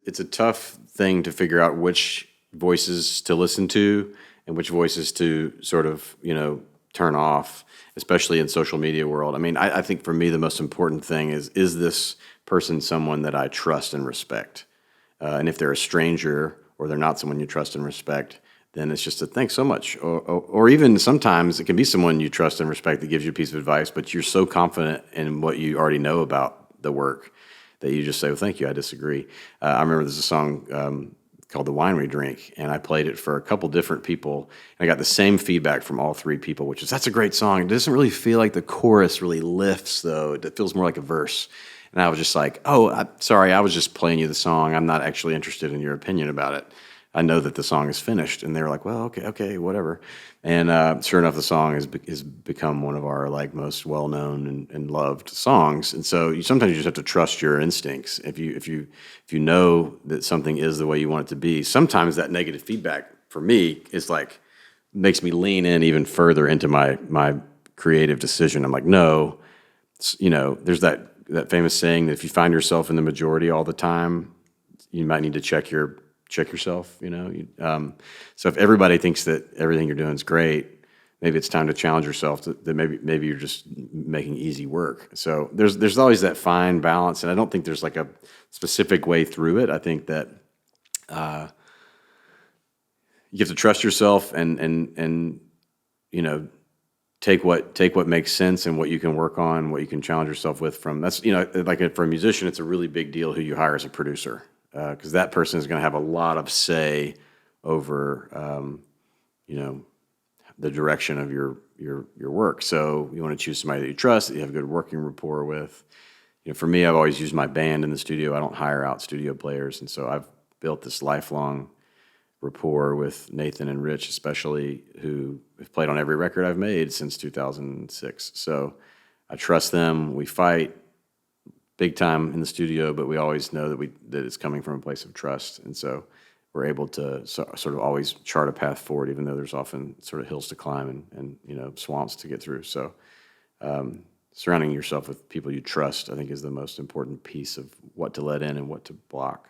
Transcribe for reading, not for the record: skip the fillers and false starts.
it's a tough thing to figure out which voices to listen to and which voices to sort of, turn off, especially in social media world. I mean, I think for me, the most important thing is this person someone that I trust and respect? And if they're a stranger or they're not someone you trust and respect, then it's just a thanks so much. Or even sometimes it can be someone you trust and respect that gives you a piece of advice, but you're so confident in what you already know about the work that you just say, well, thank you, I disagree. I remember there's a song called The Wine We Drink, and I played it for a couple different people, and I got the same feedback from all three people, which is, that's a great song. It doesn't really feel like the chorus really lifts, though. It feels more like a verse. And I was just like, sorry, I was just playing you the song. I'm not actually interested in your opinion about it. I know that the song is finished. And they were like, well, okay, whatever. And sure enough, the song has become one of our most well-known and loved songs. And so sometimes you just have to trust your instincts. If you know that something is the way you want it to be, sometimes that negative feedback for me is makes me lean in even further into my creative decision. I'm like, no, there's that famous saying that if you find yourself in the majority all the time, you might need to check yourself. So if everybody thinks that everything you're doing is great, maybe it's time to challenge yourself. That maybe you're just making easy work. So there's always that fine balance, and I don't think there's a specific way through it. I think that you have to trust yourself and take what makes sense and what you can work on, what you can challenge yourself with. That's for a musician, it's a really big deal who you hire as a producer, because that person is going to have a lot of say over the direction of your work. So you want to choose somebody that you trust, that you have a good working rapport with. For me, I've always used my band in the studio. I don't hire out studio players, and so I've built this lifelong rapport with Nathan and Rich, especially, who have played on every record I've made since 2006. So I trust them. We fight big time in the studio, but we always know that it's coming from a place of trust. And so we're able to sort of always chart a path forward, even though there's often sort of hills to climb and swamps to get through. So surrounding yourself with people you trust, I think, is the most important piece of what to let in and what to block.